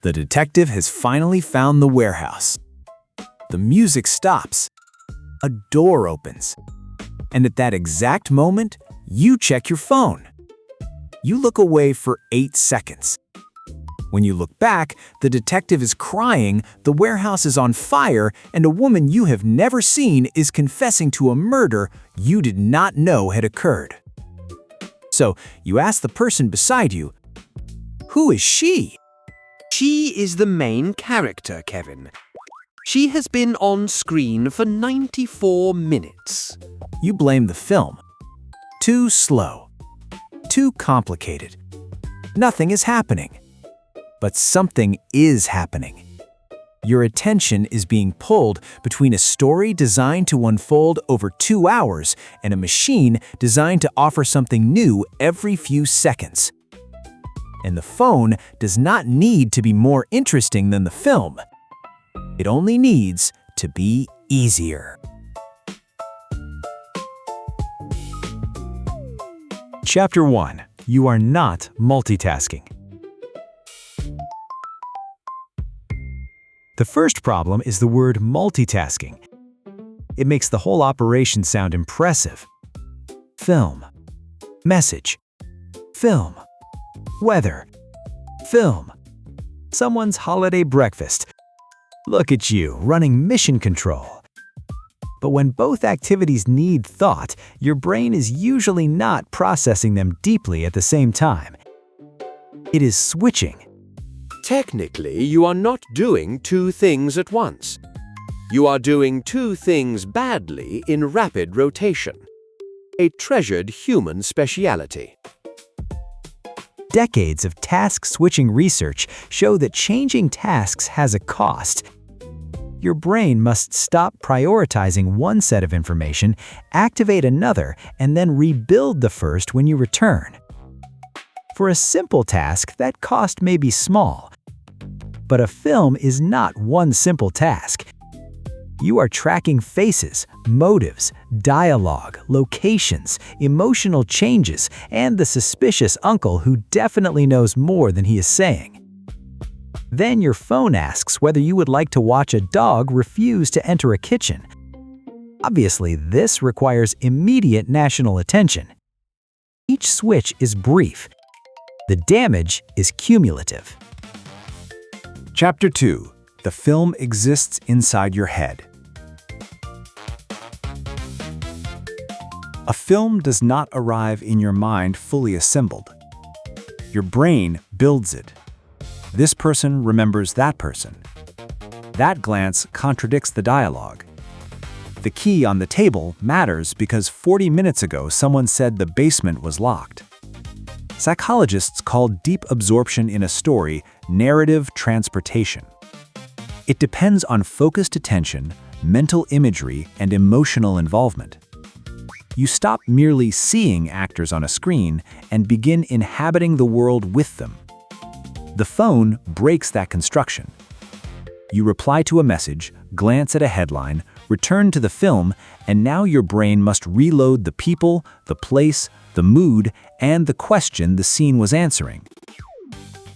The detective has finally found the warehouse. The music stops. A door opens. And at that exact moment, you check your phone. You look away for 8 seconds. When you look back, the detective is crying, the warehouse is on fire, and a woman you have never seen is confessing to a murder you did not know had occurred. So you ask the person beside you, "Who is she?" She is the main character, Kevin. She has been on screen for 94 minutes. You blame the film. Too slow. Too complicated. Nothing is happening. But something is happening. Your attention is being pulled between a story designed to unfold over 2 hours and a machine designed to offer something new every few seconds. And the phone does not need to be more interesting than the film. It only needs to be easier. Chapter 1. You are not multitasking. The first problem is the word multitasking. It makes the whole operation sound impressive. Film. Message. Film. Weather. Film. Someone's holiday breakfast. Look at you, running mission control. But when both activities need thought, your brain is usually not processing them deeply at the same time. It is switching. Technically, you are not doing 2 things at once. You are doing 2 things badly in rapid rotation. A treasured human speciality. Decades of task-switching research show that changing tasks has a cost. Your brain must stop prioritizing one set of information, activate another, and then rebuild the first when you return. For a simple task, that cost may be small. But a film is not one simple task. You are tracking faces, motives, dialogue, locations, emotional changes, and the suspicious uncle who definitely knows more than he is saying. Then your phone asks whether you would like to watch a dog refuse to enter a kitchen. Obviously, this requires immediate national attention. Each switch is brief. The damage is cumulative. Chapter 2. The film exists inside your head. A film does not arrive in your mind fully assembled. Your brain builds it. This person remembers that person. That glance contradicts the dialogue. The key on the table matters because 40 minutes ago someone said the basement was locked. Psychologists call deep absorption in a story narrative transportation. It depends on focused attention, mental imagery, and emotional involvement. You stop merely seeing actors on a screen and begin inhabiting the world with them. The phone breaks that construction. You reply to a message, glance at a headline, return to the film, and now your brain must reload the people, the place, the mood, and the question the scene was answering.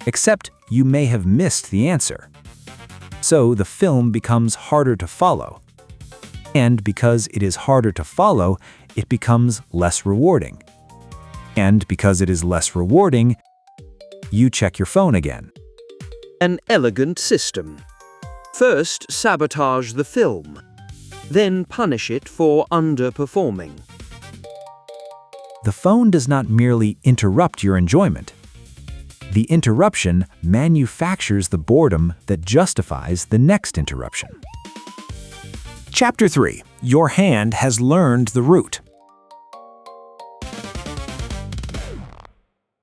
Except you may have missed the answer. So the film becomes harder to follow. And because it is harder to follow, it becomes less rewarding. And because it is less rewarding, you check your phone again. An elegant system. First, sabotage the film. Then punish it for underperforming. The phone does not merely interrupt your enjoyment. The interruption manufactures the boredom that justifies the next interruption. Chapter 3. Your hand has learned the route.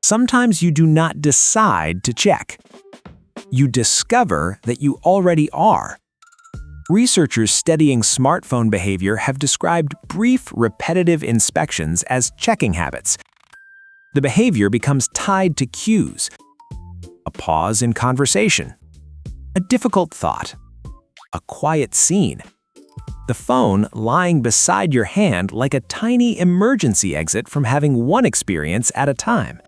Sometimes you do not decide to check. You discover that you already are. Researchers studying smartphone behavior have described brief, repetitive inspections as checking habits. The behavior becomes tied to cues. A pause in conversation. A difficult thought. A quiet scene. The phone lying beside your hand like a tiny emergency exit from having one experience at a time.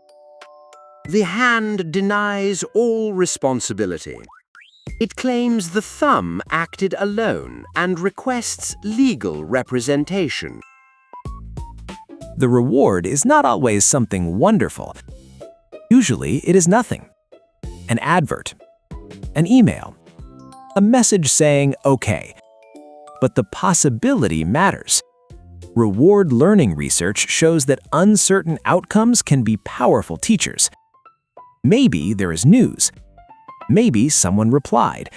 The hand denies all responsibility. It claims the thumb acted alone and requests legal representation. The reward is not always something wonderful. Usually, it is nothing. An advert, an email, a message saying, "Okay." But the possibility matters. Reward learning research shows that uncertain outcomes can be powerful teachers. Maybe there is news. Maybe someone replied.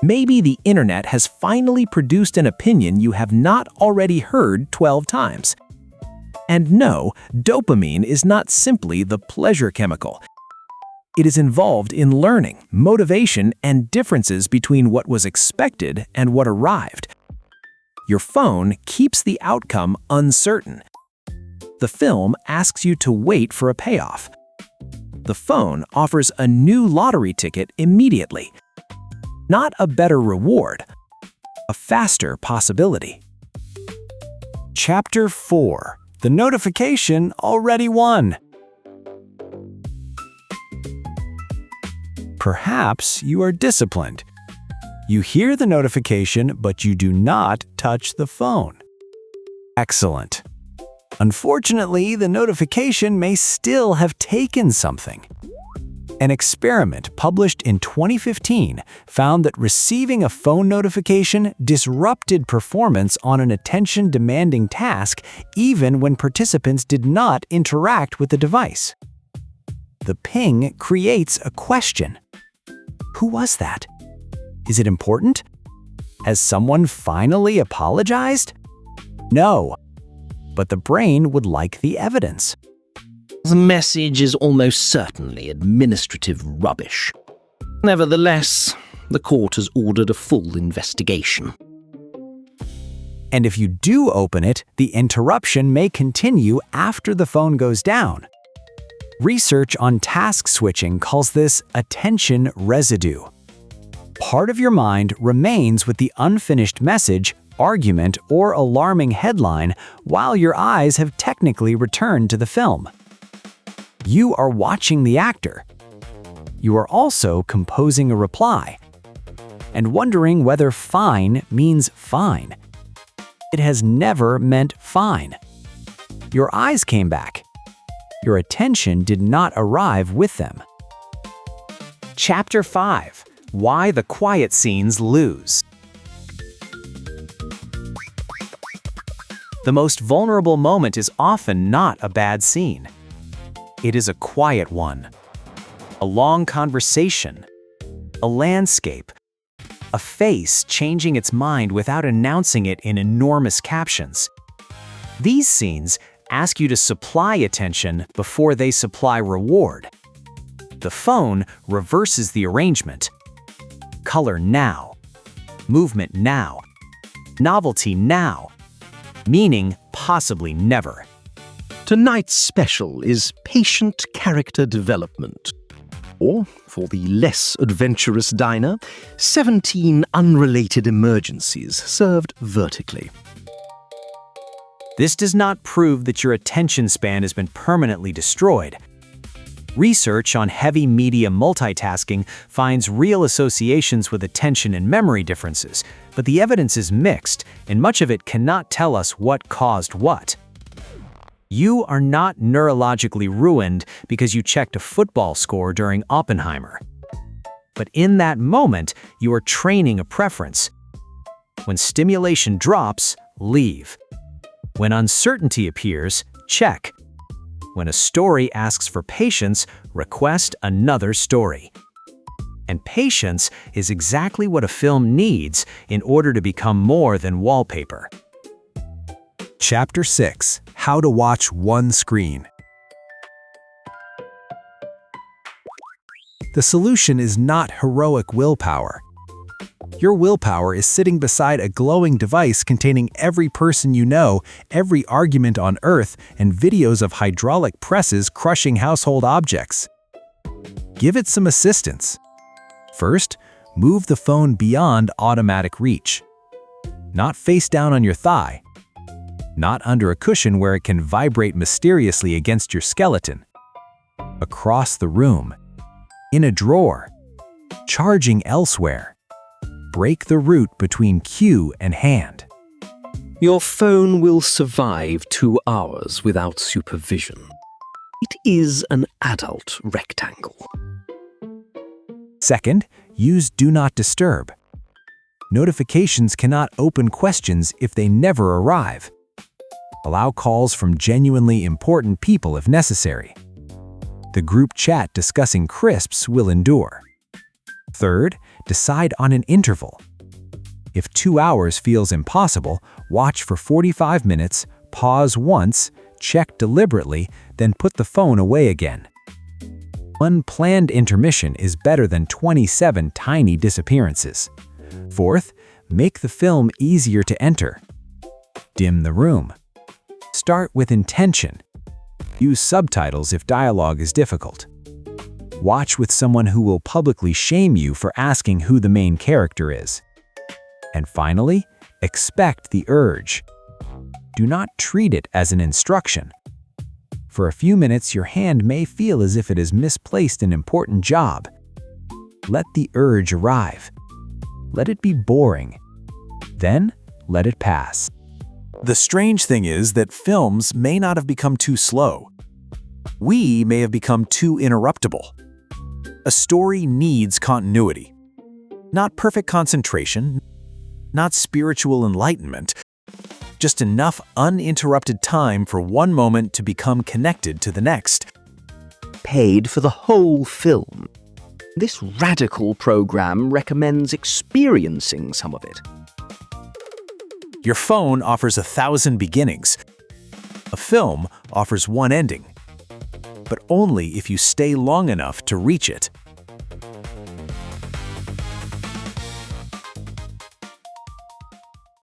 Maybe the internet has finally produced an opinion you have not already heard 12 times. And no, dopamine is not simply the pleasure chemical. It is involved in learning, motivation, and differences between what was expected and what arrived. Your phone keeps the outcome uncertain. The film asks you to wait for a payoff. The phone offers a new lottery ticket immediately. Not a better reward, a faster possibility. Chapter 4. The notification already won. Perhaps you are disciplined. You hear the notification, but you do not touch the phone. Excellent. Unfortunately, the notification may still have taken something. An experiment published in 2015 found that receiving a phone notification disrupted performance on an attention-demanding task even when participants did not interact with the device. The ping creates a question. Who was that? Is it important? Has someone finally apologized? No, but the brain would like the evidence. The message is almost certainly administrative rubbish. Nevertheless, the court has ordered a full investigation. And if you do open it, the interruption may continue after the phone goes down. Research on task switching calls this attention residue. Part of your mind remains with the unfinished message, argument, or alarming headline while your eyes have technically returned to the film. You are watching the actor. You are also composing a reply and wondering whether fine means fine. It has never meant fine. Your eyes came back. Your attention did not arrive with them. Chapter 5. Why the quiet scenes lose. The most vulnerable moment is often not a bad scene. It is a quiet one. A long conversation. A landscape. A face changing its mind without announcing it in enormous captions. These scenes ask you to supply attention before they supply reward. The phone reverses the arrangement. Color now. Movement now. Novelty now. Meaning possibly never. Tonight's special is patient character development. Or, for the less adventurous diner, 17 unrelated emergencies served vertically. This does not prove that your attention span has been permanently destroyed. Research on heavy media multitasking finds real associations with attention and memory differences, but the evidence is mixed, and much of it cannot tell us what caused what. You are not neurologically ruined because you checked a football score during Oppenheimer. But in that moment, you are training a preference. When stimulation drops, leave. When uncertainty appears, check. When a story asks for patience, request another story. And patience is exactly what a film needs in order to become more than wallpaper. Chapter 6. How to watch one screen. The solution is not heroic willpower. Your willpower is sitting beside a glowing device containing every person you know, every argument on Earth, and videos of hydraulic presses crushing household objects. Give it some assistance. First, move the phone beyond automatic reach. Not face down on your thigh. Not under a cushion where it can vibrate mysteriously against your skeleton. across the room, in a drawer, charging elsewhere. Break the route between cue and hand. Your phone will survive 2 hours without supervision. It is an adult rectangle. Second, use Do Not Disturb. Notifications cannot open questions if they never arrive. Allow calls from genuinely important people if necessary. The group chat discussing crisps will endure. Third, decide on an interval. If 2 hours feels impossible, watch for 45 minutes, pause once, check deliberately, then put the phone away again. Unplanned intermission is better than 27 tiny disappearances. Fourth, make the film easier to enter. Dim the room. Start with intention. Use subtitles if dialogue is difficult. Watch with someone who will publicly shame you for asking who the main character is. And finally, expect the urge. Do not treat it as an instruction. For a few minutes, your hand may feel as if it has misplaced an important job. Let the urge arrive. Let it be boring. Then, let it pass. The strange thing is that films may not have become too slow. We may have become too interruptible. A story needs continuity. Not perfect concentration, not spiritual enlightenment, just enough uninterrupted time for one moment to become connected to the next. Paid for the whole film. This radical program recommends experiencing some of it. Your phone offers 1,000 beginnings. A film offers one ending, but only if you stay long enough to reach it.